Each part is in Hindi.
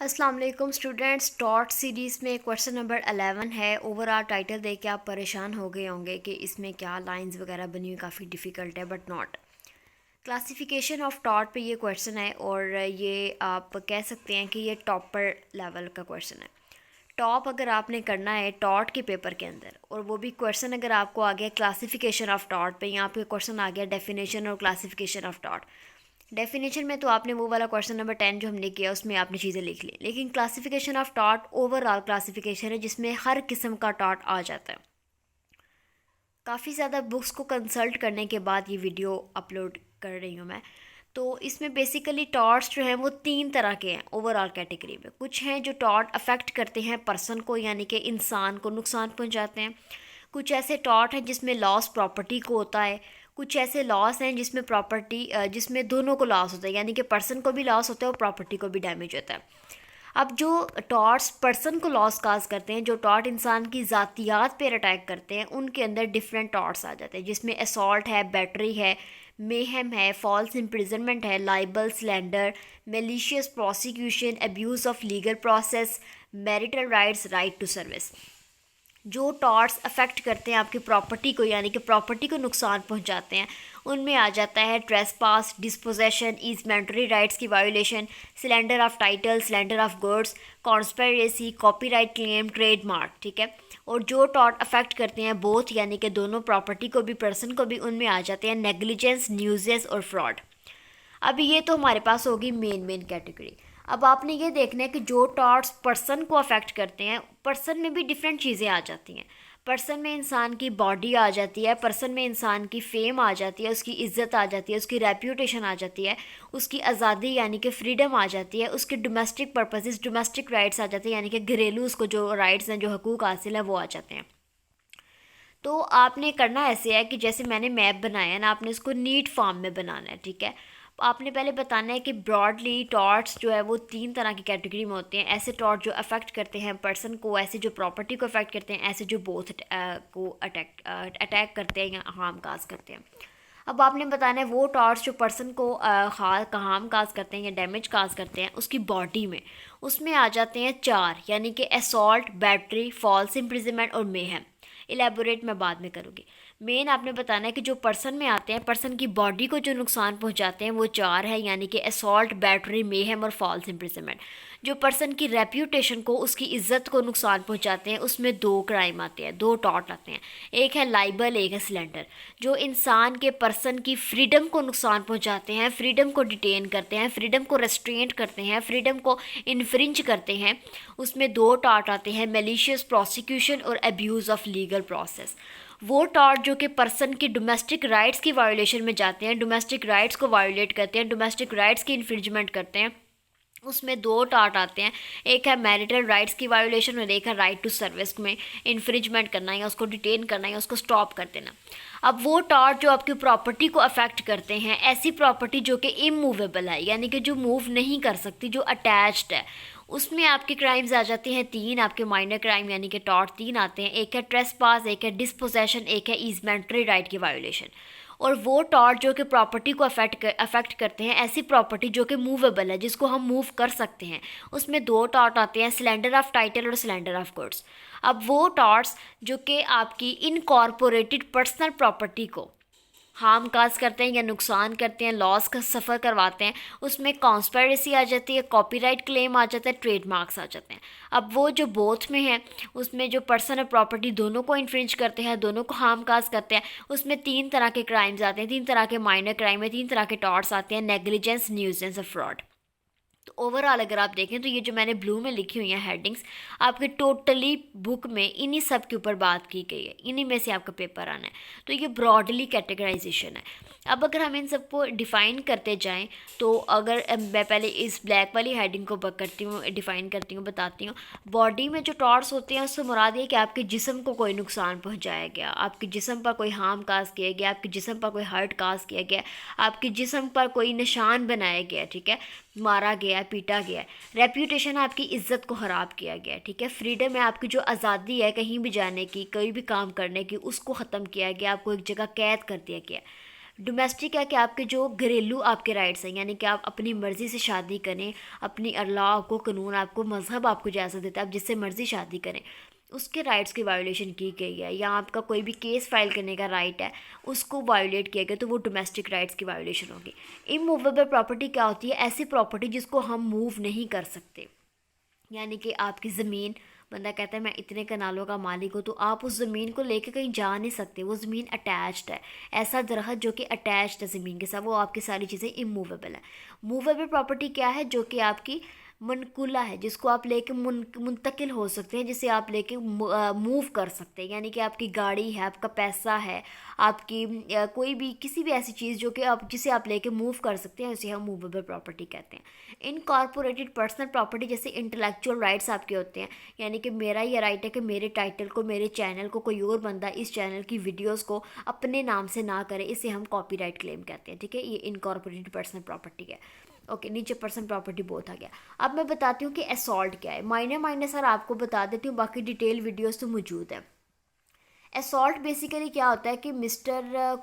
अस्सलाम वालेकुम स्टूडेंट्स। टॉट सीरीज़ में क्वेश्चन नंबर 11 है। ओवरऑल टाइटल देख के आप परेशान हो गए होंगे कि इसमें क्या लाइंस वगैरह बनी हुई काफ़ी डिफ़िकल्ट है, but not. Classification of taught पे ये क्वेश्चन है और ये आप कह सकते हैं कि ये टॉपर लेवल का क्वेश्चन है। टॉप अगर आपने करना है टॉट के पेपर के अंदर, और वो भी क्वेश्चन अगर आपको आ गया क्लासिफिकेशन ऑफ टॉट पे, यहाँ पे क्वेश्चन आ गया डेफिनेशन और क्लासिफिकेशन ऑफ टॉट। डेफिनेशन में तो आपने वो वाला क्वेश्चन नंबर 10 जो हमने किया उसमें आपने चीज़ें लिख ली, लेकिन classification of taught overall classification है जिसमें हर किस्म का टॉट आ जाता है। काफ़ी ज़्यादा बुक्स को कंसल्ट करने के बाद ये वीडियो अपलोड कर रही हूँ मैं। तो इसमें बेसिकली टॉट्स जो हैं वो 3 तरह के हैं ओवरऑल कैटेगरी में। कुछ हैं जो टॉट अफेक्ट करते हैं पर्सन को, यानी कि इंसान को नुकसान पहुँचाते हैं। कुछ ऐसे टॉट हैं जिसमें लॉस प्रॉपर्टी को होता है। कुछ ऐसे लॉस हैं जिसमें जिसमें दोनों को लॉस होता है, यानी कि पर्सन को भी लॉस होता है और प्रॉपर्टी को भी डैमेज होता है। अब जो टॉट्स पर्सन को लॉस काज करते हैं, जो टॉट इंसान की ज़ातियात पर अटैक करते हैं, उनके अंदर डिफरेंट टॉट्स आ जाते हैं, जिसमें असॉल्ट है, बैटरी है, मेहम है, फॉल्स इम्प्रिजनमेंट है, libel, slander, malicious prosecution, abuse of legal process, marital rights, right to service. जो टॉर्ट्स अफेक्ट करते हैं आपकी प्रॉपर्टी को, यानी कि प्रॉपर्टी को नुकसान पहुंचाते हैं, उनमें आ जाता है ट्रेसपास, डिस्पोजेशन, ईजमेंटरी राइट्स की violation, cylinder of title, cylinder of goods, conspiracy, copyright claim, trademark. ठीक है। और जो टॉर्ट अफेक्ट करते हैं बोथ, यानी कि दोनों प्रॉपर्टी को भी पर्सन को भी, उनमें आ जाते हैं नेग्लिजेंस, न्यूजेस और फ्रॉड। अभी ये तो हमारे पास होगी मेन कैटेगरी। अब आपने ये देखना है कि जो टॉट्स पर्सन को अफेक्ट करते हैं, पर्सन में भी डिफरेंट चीज़ें आ जाती हैं। पर्सन में इंसान की बॉडी आ जाती है, पर्सन में इंसान की फेम आ जाती है, उसकी इज्जत आ जाती है, उसकी रेप्यूटेशन आ जाती है, उसकी आज़ादी यानी कि फ्रीडम आ जाती है, उसके डोमेस्टिक पर्पसेस, डोमेस्टिक राइट्स आ जाते हैं, यानी कि घरेलू उसको जो राइट्स हैं, जो हकूक़ हासिल है, वो आ जाते हैं। तो आपने करना ऐसे है कि जैसे मैंने मैप बनाया है ना, आपने इसको नीट फॉर्म में बनाना है। ठीक है। आपने पहले बताना है कि ब्रॉडली टॉट्स जो है वो 3 तरह की कैटेगरी में होते हैं। ऐसे टॉट जो अफेक्ट करते हैं पर्सन को, ऐसे जो प्रॉपर्टी को अफेक्ट करते हैं, ऐसे जो बोथ को अटैक करते हैं या हार्म काज करते हैं। अब आपने बताना है वो टॉट्स जो पर्सन को हार्म काज करते हैं या डैमेज काज करते हैं उसकी बॉडी में। उसमें आ जाते हैं 4, यानी कि असॉल्ट, बैटरी, फॉल्स इम्प्रिजनमेंट और मेहम। इलेबोरेट मैं बाद में करूँगी। मेन आपने बताना है कि जो पर्सन में आते हैं, पर्सन की बॉडी को जो नुकसान पहुंचाते हैं, वो 4 है, यानी कि असॉल्ट, बैटरी, मेहम और फॉल्स इम्प्रिजनमेंट। जो पर्सन की रेप्यूटेशन को, उसकी इज्जत को नुकसान पहुंचाते हैं, उसमें 2 क्राइम आते हैं, 2 टॉट आते हैं। एक है लाइबल, एक है सिलेंडर। जो इंसान के पर्सन की फ्रीडम को नुकसान पहुंचाते हैं, फ्रीडम को डिटेन करते हैं, फ्रीडम को रेस्ट्रेंट करते हैं, फ्रीडम को इन्फ्रिंज करते हैं, उसमें 2 टॉट आते हैं, मेलिशियस प्रोसिक्यूशन और अब्यूज़ ऑफ लीगल प्रोसेस। वो टॉर्ट जो कि पर्सन की डोमेस्टिक राइट्स की वायोलेशन में जाते हैं, डोमेस्टिक राइट्स को वायोलेट करते हैं, डोमेस्टिक राइट्स की इन्फ्रिंजमेंट करते हैं, उसमें 2 टॉर्ट आते हैं। एक है मैरिटल राइट्स की वायोलेशन और एक है राइट टू सर्विस में इन्फ्रिंजमेंट करना या उसको डिटेन करना या उसको स्टॉप कर देना। अब वो टॉर्ट जो आपकी प्रॉपर्टी को अफेक्ट करते हैं, ऐसी प्रॉपर्टी जो कि इमूवेबल है, यानी कि जो मूव नहीं कर सकती, जो अटैच्ड है, उसमें आपके क्राइम्स आ जाते हैं 3, आपके माइनर क्राइम, यानी कि टॉर्ट 3 आते हैं। एक है ट्रेसपास, एक है डिस्पोजेशन, एक है ईजमेंटरी राइट की वायोलेशन। और वो टॉर्ट जो कि प्रॉपर्टी को अफेक्ट करते हैं, ऐसी प्रॉपर्टी जो कि मूवेबल है, जिसको हम मूव कर सकते हैं, उसमें 2 टॉर्ट आते हैं, सिलेंडर ऑफ टाइटल और सिलेंडर ऑफ गुड्स। अब वो टॉर्ट्स जो कि आपकी इनकॉर्पोरेटेड पर्सनल प्रॉपर्टी को हार्म काज करते हैं या नुकसान करते हैं, लॉस का सफ़र करवाते हैं, उसमें कॉन्स्पिरेसी आ जाती है, कॉपीराइट क्लेम आ जाता है, ट्रेडमार्क्स आ जाते हैं। अब वो जो बोथ में है, उसमें जो पर्सन और प्रॉपर्टी दोनों को इन्फ्रिंज करते हैं, दोनों को हार्म काज करते हैं, उसमें 3 तरह के क्राइम्स आते हैं, 3 तरह के माइनर क्राइम है, 3 तरह के टॉर्ट्स आते हैं, नेग्लिजेंस, न्यूजेंस और फ्रॉड। तो ओवरऑल अगर आप देखें तो ये जो मैंने ब्लू में लिखी हुई हैं हेडिंग्स, आपके टोटली बुक में इन्हीं सब के ऊपर बात की गई है, इन्हीं में से आपका पेपर आना है। तो ये ब्रॉडली कैटेगराइजेशन है। अब अगर हम इन सबको डिफ़ाइन करते जाएं, तो अगर मैं पहले इस ब्लैक वाली हेडिंग को करती हूँ, डिफ़ाइन करती हूँ, बताती हूँ। बॉडी में जो टॉर्ट्स होते हैं उससे मुराद ये कि आपके जिस्म को कोई नुकसान पहुँचाया गया, आपके जिस्म पर कोई हार्म काज किया गया, आपके जिस्म पर कोई हर्ट काज किया गया, आपके जिस्म पर कोई निशान बनाया गया। ठीक है। मारा गया, पीटा गया। रेप्यूटेशन, आपकी इज्जत को ख़राब किया गया। ठीक है। फ्रीडम है, आपकी जो आज़ादी है कहीं भी जाने की, कोई भी काम करने की, उसको ख़त्म किया गया, आपको एक जगह कैद कर दिया गया। डोमेस्टिक है कि आपके जो घरेलू आपके राइट्स हैं, यानी कि आप अपनी मर्ज़ी से शादी करें, अपनी अल्लाह आपको कानून आपको मज़हब आपको जैसा देता है आप जिससे मर्ज़ी शादी करें, उसके राइट्स की वायोलेशन की गई है, या आपका कोई भी केस फाइल करने का राइट है उसको वायोलेट किया गया, तो वो डोमेस्टिक राइट्स की वायोलेशन होगी। इमूवेबल प्रॉपर्टी क्या होती है? ऐसी प्रॉपर्टी जिसको हम मूव नहीं कर सकते, यानी कि आपकी ज़मीन, बंदा कहता है मैं इतने कनालों का मालिक हूँ, तो आप उस ज़मीन को लेके कहीं जा नहीं सकते, वो ज़मीन अटैच्ड है। ऐसा दरख्त जो कि अटैच्ड है ज़मीन के साथ, वो आपकी सारी चीज़ें इमूवेबल है। मूवेबल प्रॉपर्टी क्या है? जो कि आपकी मनकुला है, जिसको आप लेके मुंतकिल हो सकते हैं, जिसे आप लेके मूव कर सकते हैं, यानी कि आपकी गाड़ी है, आपका पैसा है, आपकी कोई भी किसी भी ऐसी चीज़ जो कि आप जिसे आप लेके मूव कर सकते हैं, उसे हम मूवेबल प्रॉपर्टी कहते हैं। इनकॉर्पोरेटेड पर्सनल प्रॉपर्टी जैसे इंटेलेक्चुअल राइट्स आपके होते हैं, यानी कि मेरा ये राइट है कि मेरे टाइटल को, मेरे चैनल को कोई और बंदा इस चैनल की वीडियोस को अपने नाम से ना करे, इसे हम कॉपीराइट क्लेम कहते हैं। ठीक है, ये इनकॉर्पोरेटेड पर्सनल प्रॉपर्टी है। ओके, नीचे पर्सनल प्रॉपर्टी बहुत आ गया। अब मैं बताती हूँ कि असॉल्ट क्या है। मायने मायने सर आपको बता देती हूँ, बाकी डिटेल वीडियोस तो मौजूद है। असॉल्ट बेसिकली क्या होता है कि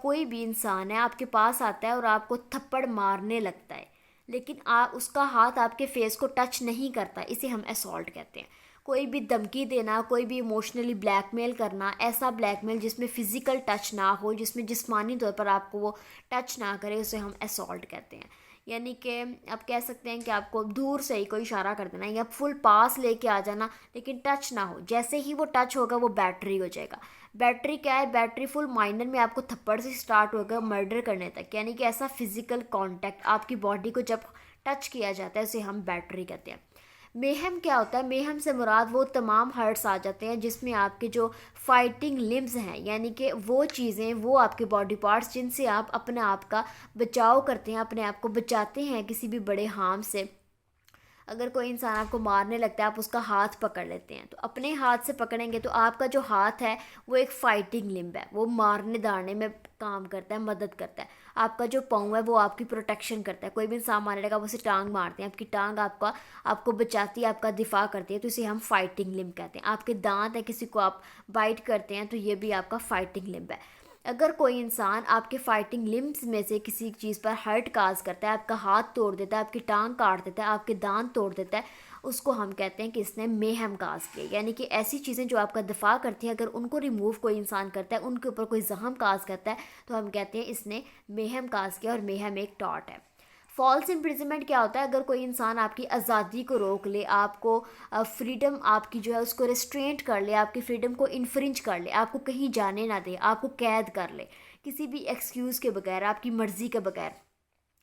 कोई भी इंसान है आपके पास आता है और आपको थप्पड़ मारने लगता है, लेकिन उसका हाथ आपके फेस को टच नहीं करता, इसे हम असॉल्ट कहते हैं। कोई भी धमकी देना, कोई भी इमोशनली ब्लैकमेल करना, ऐसा ब्लैकमेल जिसमें फ़िज़िकल टच ना हो, जिसमें जिस्मानी तौर पर आपको वो टच ना करे, उसे हम असॉल्ट कहते हैं। यानी कि आप कह सकते हैं कि आपको दूर से ही कोई इशारा कर देना या फुल पास लेके आ जाना, लेकिन टच ना हो, जैसे ही वो टच होगा वो बैटरी हो जाएगा। बैटरी क्या है? बैटरी फुल माइनर में आपको थप्पड़ से स्टार्ट होगा मर्डर करने तक, यानी कि ऐसा फिजिकल कांटेक्ट आपकी बॉडी को जब टच किया जाता है उसे हम बैटरी कहते हैं। मेहम क्या होता है? मेहम से मुराद वो तमाम हर्ट्स आ जाते हैं जिसमें आपके जो फाइटिंग लिम्स हैं, यानी कि वो चीज़ें, वो आपके बॉडी पार्ट्स जिनसे आप अपने आप का बचाव करते हैं, अपने आप को बचाते हैं किसी भी बड़े हार्म से। अगर कोई इंसान आपको मारने लगता है, आप उसका हाथ पकड़ लेते हैं, तो अपने हाथ से पकड़ेंगे तो आपका जो हाथ है वो एक फाइटिंग लिम्ब है, वो मारने दाड़ने में काम करता है, मदद करता है। आपका जो पाँव है वो आपकी प्रोटेक्शन करता है, कोई भी इंसान मारने लगा वो उसे टांग मारते हैं, आपकी टांग आपको बचाती है, आपका दिफा करती है, तो इसे हम फाइटिंग लिम्ब कहते हैं। आपके दांत है, किसी को आप बाइट करते हैं तो ये भी आपका फाइटिंग लिम्ब है। अगर कोई इंसान आपके फाइटिंग लिम्स में से किसी चीज़ पर हर्ट काज करता है, आपका हाथ तोड़ देता है, आपकी टांग काट देता है, आपके दांत तोड़ देता है, उसको हम कहते हैं कि इसने मेहम काज किया। यानी कि ऐसी चीज़ें जो आपका दफा करती हैं, अगर उनको रिमूव कोई इंसान करता है, उनके ऊपर कोई जख्म काज करता है, तो हम कहते हैं इसने मेहम काज किया, और मेहम एक टॉट है। फॉल्स इम्प्रिजनमेंट क्या होता है? अगर कोई इंसान आपकी आज़ादी को रोक ले, आपको फ्रीडम आपकी जो है उसको रिस्ट्रेंट कर ले, आपकी फ्रीडम को इन्फ्रिंज कर ले, आपको कहीं जाने ना दे, आपको कैद कर ले किसी भी एक्सक्यूज़ के बगैर, आपकी मर्ज़ी के बगैर,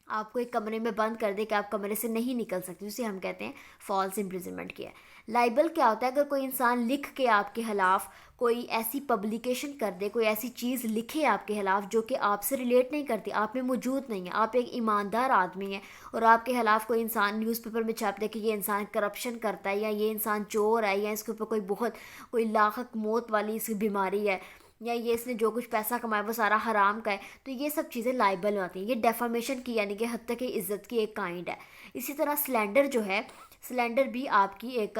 आपको एक कमरे में बंद कर दे कि आप कमरे से नहीं निकल सकते, उसे हम कहते हैं फॉल्स इम्प्रिजनमेंट किया। लाइबल क्या होता है? अगर कोई इंसान लिख के आपके खिलाफ कोई ऐसी पब्लिकेशन कर दे, कोई ऐसी चीज़ लिखे आपके खिलाफ जो कि आपसे रिलेट नहीं करती, आप में मौजूद नहीं है, आप एक ईमानदार आदमी हैं, और आपके खिलाफ कोई इंसान न्यूज़पेपर में छाप दे कि ये इंसान करप्शन करता है, या ये इंसान चोर है, या इसके ऊपर कोई लाखक मौत वाली इसकी बीमारी है, या ये इसने जो कुछ पैसा कमाया वो सारा हराम का है, तो ये सब चीज़ें लाइबल आती हैं। ये डेफामेशन की यानी कि हत्या की इज्जत की एक काइंड है। इसी तरह स्लैंडर जो है, स्लैंडर भी आपकी एक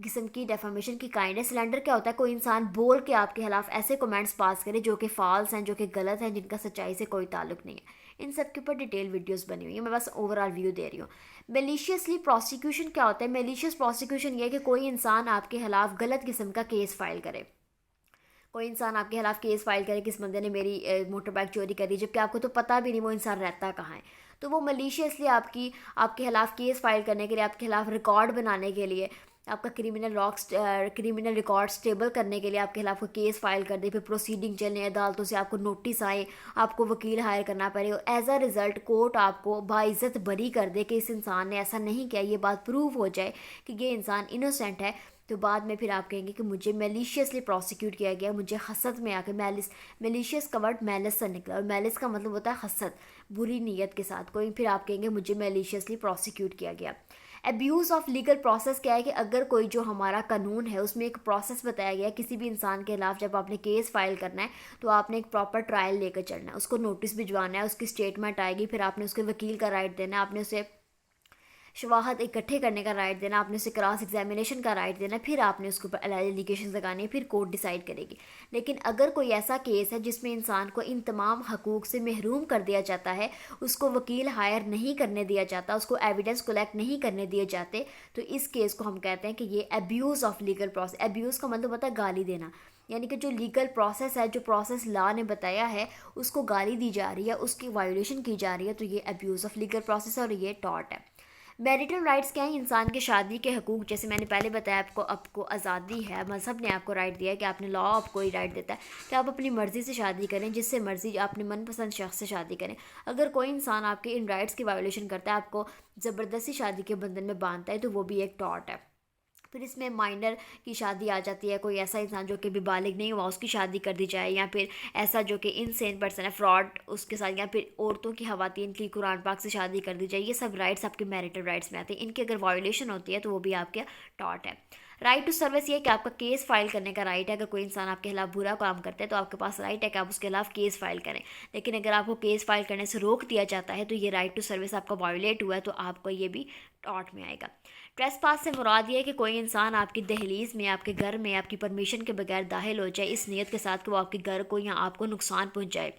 किस्म की डेफामेशन की काइंड है। स्लैंडर क्या होता है? कोई इंसान बोल के आपके खिलाफ ऐसे कमेंट्स पास करे जो कि फॉल्स हैं, जो कि गलत हैं, जिनका सच्चाई से कोई ताल्लुक नहीं है। इन सब के ऊपर डिटेल वीडियोस बनी हुई है, मैं बस ओवरऑल व्यू दे रही हूँ। मेलिशियसली प्रोसिक्यूशन क्या होता है? मेलिशियस प्रोसिक्यूशन ये है कि कोई इंसान आपके खिलाफ गलत किस्म का केस फाइल करे। कोई इंसान आपके खिलाफ केस फाइल करे कि इस बंदे ने मेरी मोटर बाइक चोरी करी, जबकि आपको तो पता भी नहीं वो इंसान रहता कहाँ है, तो वो मलीशियसली आपके खिलाफ केस फाइल करने के लिए, आपके खिलाफ रिकॉर्ड बनाने के लिए, आपका क्रिमिनल रिकॉर्ड स्टेबल करने के लिए आपके खिलाफ कोई केस फाइल कर दे, फिर प्रोसीडिंग चलने, अदालतों से आपको नोटिस आए, आपको वकील हायर करना पड़े, और एज अ रिज़ल्ट कोर्ट आपको बाइज़्ज़त बरी कर दे कि इस इंसान ने ऐसा नहीं किया, ये बात प्रूव हो जाए कि ये इंसान इनोसेंट है, तो बाद में फिर आप कहेंगे कि मुझे मेलिशियसली प्रोसिक्यूट किया गया, मुझे हसद में आके मेलिशियस का वर्ड मेलिस से निकला, और मेलिस का मतलब होता है हसद, बुरी नीयत के साथ कोई, फिर आप कहेंगे मुझे मेलिशियसली प्रोसिक्यूट किया गया। एब्यूज़ ऑफ लीगल प्रोसेस क्या है कि अगर कोई जो हमारा कानून है उसमें एक प्रोसेस बताया गया है, किसी भी इंसान के खिलाफ जब आपने केस फाइल करना है तो आपने एक प्रॉपर ट्रायल लेकर चलना है, उसको नोटिस भिजवाना है, उसकी स्टेटमेंट आएगी, फिर आपने उसके वकील का राइट देना है, आपने उसे शवाहद इकट्ठे करने का राइट देना, आपने उसे क्रॉस एग्जामिनेशन का राइट देना, फिर आपने उसके ऊपर एलिगेशन लगानी है, फिर कोर्ट डिसाइड करेगी। लेकिन अगर कोई ऐसा केस है जिसमें इंसान को इन तमाम हकूक़ से महरूम कर दिया जाता है, उसको वकील हायर नहीं करने दिया जाता, उसको एविडेंस कलेक्ट नहीं करने दिए जाते, तो इस केस को हम कहते हैं कि ये abuse of legal process. Abuse का मतलब होता है गाली देना, यानी कि जो लीगल प्रोसेस है, जो प्रोसेस लॉ ने बताया है, उसको गाली दी जा रही है, उसकी वायोलेशन की जा रही है, तो ये अब्यूज़ ऑफ लीगल प्रोसेस है और ये टॉर्ट है। मैरिटल राइट्स क्या है? इंसान के शादी के हकूक़, जैसे मैंने पहले बताया आपको आज़ादी है, मज़हब ने आपको राइट दिया है कि आपने लॉ आपको ही राइट देता है कि आप अपनी मर्ज़ी से शादी करें, जिससे मर्ज़ी अपने मनपसंद शख्स से शादी करें। अगर कोई इंसान आपके इन राइट्स की वायोलेशन करता है, आपको ज़बरदस्ती शादी के बंधन में बांधता है, तो वो भी एक टॉर्ट है। फिर इसमें माइनर की शादी आ जाती है, कोई ऐसा इंसान जो कि अभी बालिग नहीं हुआ उसकी शादी कर दी जाए, या फिर ऐसा जो कि इनसेन पर्सन है, फ्रॉड उसके साथ, या फिर औरतों की खवातीन की कुरान पाक से शादी कर दी जाए। ये सब राइट्स आपके मैरिटल राइट्स में आते हैं। इनकी अगर वायोलेशन होती है तो वो भी आपके टॉर्ट है। राइट टू सर्विस, ये है कि आपका केस फाइल करने का राइट है। अगर कोई इंसान आपके खिलाफ बुरा काम करता है तो आपके पास राइट है कि आप उसके खिलाफ केस फाइल करें। लेकिन अगर आपको केस फाइल करने से रोक दिया जाता है तो ये राइट टू सर्विस आपका वायोलेट हुआ है, तो आपको ये भी टॉर्ट में आएगा। ट्रेसपास से मुराद ये है कि कोई इंसान आपकी दहलीज में, आपके घर में आपकी परमिशन के बगैर दाखिल हो जाए, इस नीयत के साथ कि वो आपके घर को या आपको नुकसान पहुंचाए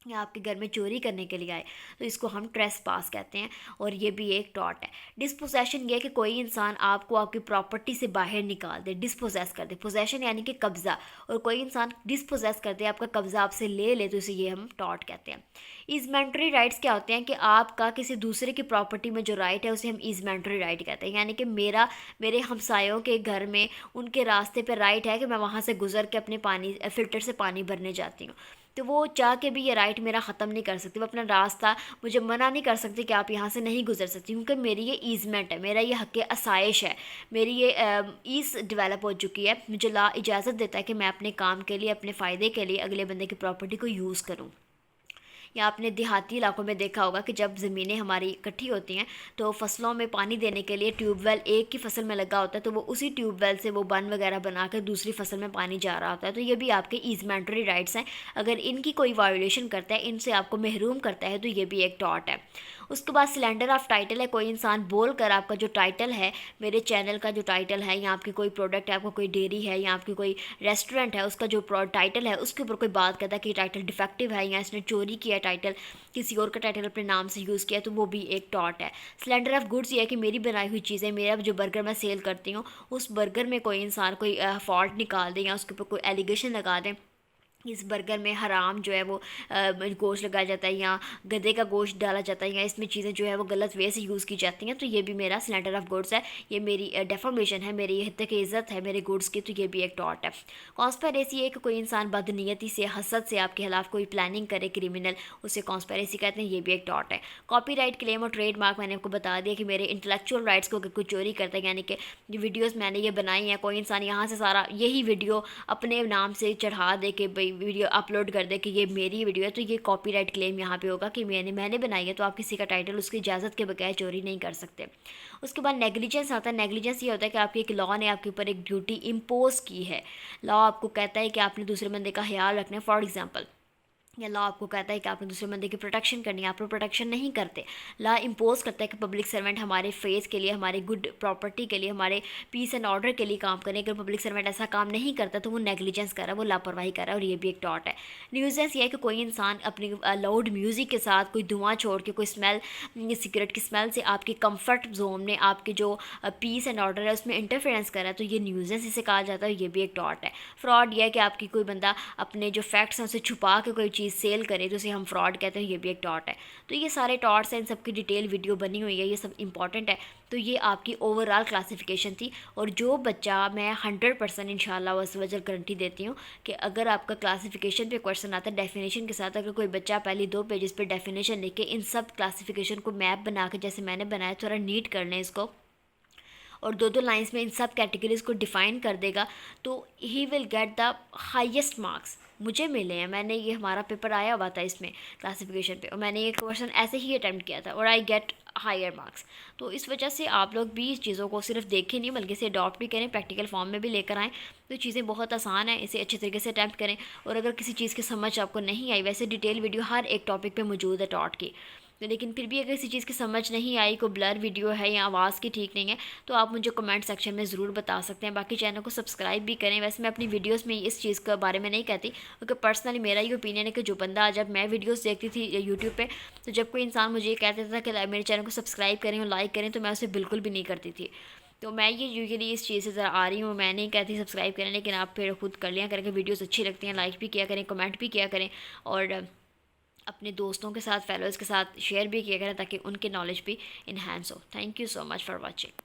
या आपके घर में चोरी करने के लिए आए, तो इसको हम ट्रेसपास कहते हैं और ये भी एक टॉर्ट है। डिस्पोजेशन ये है कि कोई इंसान आपको आपकी प्रॉपर्टी से बाहर निकाल दे, डिस्पोजेस कर दे। पोजेशन यानी कि कब्ज़ा, और कोई इंसान डिस्पोजेस कर दे, आपका कब्ज़ा आपसे ले ले, तो इसे ये हम टॉर्ट कहते हैं। ईजमेंट्री राइट्स क्या होते हैं कि आपका किसी दूसरे की प्रॉपर्टी में जो राइट है उसे हम ईजमेंट्री राइट कहते हैं। यानी कि मेरे हमसायों के घर में उनके रास्ते पर राइट है कि मैं वहाँ से गुजर के अपने पानी फ़िल्टर से पानी भरने जाती हूँ, तो वो चाह के भी ये राइट मेरा ख़त्म नहीं कर सकती, वो अपना रास्ता मुझे मना नहीं कर सकती कि आप यहाँ से नहीं गुजर सकती, क्योंकि मेरी ये ईजमेंट है, मेरा ये हक़ आसाइश है, मेरी ये ईज़ डेवलप हो चुकी है। मुझे ला इजाज़त देता है कि मैं अपने काम के लिए, अपने फ़ायदे के लिए अगले बंदे की प्रॉपर्टी को यूज़ करूँ। या आपने देहाती इलाकों में देखा होगा कि जब ज़मीनें हमारी इकट्ठी होती हैं तो फसलों में पानी देने के लिए ट्यूबवेल एक की फसल में लगा होता है, तो वो उसी ट्यूबवेल से वो बन वगैरह बना कर दूसरी फसल में पानी जा रहा होता है। तो ये भी आपके ईजमेंट्री राइट्स हैं। अगर इनकी कोई वायोलेशन करता है, इनसे आपको महरूम करता है, तो ये भी एक टॉर्ट है। उसके बाद सिलेंडर ऑफ टाइटल है, कोई इंसान बोल कर आपका जो टाइटल है, मेरे चैनल का जो टाइटल है, या आपकी कोई प्रोडक्ट है, आपका कोई डेयरी है या आपकी कोई रेस्टोरेंट है, उसका जो टाइटल है उसके ऊपर कोई बात करता है कि टाइटल डिफेक्टिव है या इसने चोरी किया टाइटल, किसी और का टाइटल अपने नाम से यूज़ किया, तो वो भी एक टॉर्ट है। सिलेंडर ऑफ गुड्स ये है कि मेरी बनाई हुई चीज़ें, मेरा जो बर्गर मैं सेल करती हूँ, उस बर्गर में कोई इंसान कोई फॉल्ट निकाल दे या उसके ऊपर कोई एलिगेशन लगा दे, इस बर्गर में हराम जो है वो गोश्त लगाया जाता है या गधे का गोश्त डाला जाता है या इसमें चीज़ें जो है वो गलत वे से यूज़ की जाती हैं, तो ये भी मेरा सिलेंडर ऑफ गुड्स है, ये मेरी डेफॉर्मेशन है, मेरी हत्या की इज़्ज़त है मेरे गुड्स की, तो ये भी एक टॉर्ट है। कॉन्स्पिरेसी है कि कोई इंसान बदनीयती से, हसद से आपके खिलाफ कोई प्लानिंग करे क्रिमिनल, उसे कॉन्स्पिरेसी कहते हैं, ये भी एक टॉर्ट है। कॉपीराइट क्लेम और ट्रेडमार्क मैंने आपको बता दिया कि मेरे इंटेलेक्चुअल राइट्स को अगर कोई चोरी करता है, यानी कि जो वीडियोज़ मैंने ये बनाई हैं, कोई इंसान यहाँ से सारा यही वीडियो अपने नाम से चढ़ा दे के भाई वीडियो अपलोड कर दे कि ये मेरी वीडियो है, तो ये कॉपीराइट क्लेम यहाँ पे होगा कि मैंने बनाई है, तो आप किसी का टाइटल उसकी इजाज़त के बगैर चोरी नहीं कर सकते। उसके बाद नेग्लिजेंस आता है। नेग्लिजेंस ये होता है कि आपकी एक लॉ ने आपके ऊपर एक ड्यूटी इम्पोज की है। लॉ आपको कहता है कि आपने दूसरे बंदे का ख्याल रखना है, फॉर एग्जाम्पल, या लॉ आपको कहता है कि आपने दूसरे बंदे की प्रोटेक्शन करनी है, आप प्रोटेक्शन नहीं करते। लॉ इम्पोज करता है कि पब्लिक सर्वेंट हमारे फेस के लिए, हमारे गुड प्रॉपर्टी के लिए, हमारे पीस एंड ऑर्डर के लिए काम करें। अगर पब्लिक सर्वेंट ऐसा काम नहीं करता तो वो नेग्लिजेंस कर रहा है, वो लापरवाही कर रहा है, और ये भी एक टॉर्ट है। न्यूजेंस ये है कि कोई इंसान अपनी लाउड म्यूज़िक के साथ कोई धुआं छोड़ के, कोई स्मेल, सिगरेट की स्मेल से आपके कम्फर्ट जोन में, आपके जो पीस एंड ऑर्डर है उसमें इंटरफेरेंस कर रहा है, तो ये न्यूजेंस इसे कहा जाता है, ये भी एक टॉर्ट है। फ्रॉड ये है कि आपकी कोई बंदा अपने जो फैक्ट्स हैं उसे छुपा के कोई चीज़ सेल करे, तो उसे हम फ्रॉड कहते हैं, ये भी एक टॉर्ट है। तो ये सारे टॉर्ट्स हैं, इन सब की डिटेल वीडियो बनी हुई है, ये सब इंपॉर्टेंट है। तो ये आपकी ओवरऑल क्लासिफिकेशन थी, और जो बच्चा, मैं 100% इंशाल्लाह वजह गारंटी देती हूँ कि अगर आपका क्लासिफिकेशन पे क्वेश्चन आता है डेफिनेशन के साथ, अगर कोई बच्चा पहले 2 पेजेस पे डेफिनेशन लिख के इन सब क्लासिफिकेशन को मैप बना के, जैसे मैंने बनाया, थोड़ा नीट कर लें इसको, और 2 लाइंस में इन सब कैटेगरीज को डिफ़ाइन कर देगा, तो he will get the highest marks. मुझे मिले हैं, मैंने ये हमारा पेपर आया हुआ था इसमें क्लासिफिकेशन पे, और मैंने ये क्वेश्चन ऐसे ही अटैम्प्ट किया था और आई गेट हायर मार्क्स। तो इस वजह से आप लोग भी इस चीज़ों को सिर्फ देखें नहीं, बल्कि इसे अडॉप्ट भी करें, प्रैक्टिकल फॉर्म में भी लेकर आएँ, तो चीज़ें बहुत आसान है, इसे अच्छे तरीके से अटैम्प्ट करें। और अगर किसी चीज़ की समझ आपको नहीं आई, वैसे डिटेल वीडियो हर एक टॉपिक पे मौजूद है टॉट की, तो लेकिन फिर भी अगर किसी चीज़ की समझ नहीं आई, कोई ब्लर वीडियो है या आवाज़ की ठीक नहीं है, तो आप मुझे कमेंट सेक्शन में ज़रूर बता सकते हैं। बाकी चैनल को सब्सक्राइब भी करें। वैसे मैं अपनी वीडियोस में इस चीज़ के बारे में नहीं कहती, क्योंकि पर्सनली मेरा ही ओपिनियन है कि जो बंदा, जब मैं वीडियोस देखती थी यूट्यूब पे, तो जब कोई इंसान मुझे ये कहता था कि मेरे चैनल को सब्सक्राइब करें और लाइक करें, तो मैं उसे बिल्कुल भी नहीं करती थी। तो मैं ये यूजुअली इस चीज़ से ज़रा आ रही हूँ, मैं नहीं कहती सब्सक्राइब करें, लेकिन आप फिर खुद कर लिया करें कि वीडियोस अच्छी लगती हैं, लाइक भी किया करें, कमेंट भी किया करें, और अपने दोस्तों के साथ, फैलोज़ के साथ शेयर भी किया करें, ताकि उनकी नॉलेज भी इन्हांस हो। Thank you so much for watching.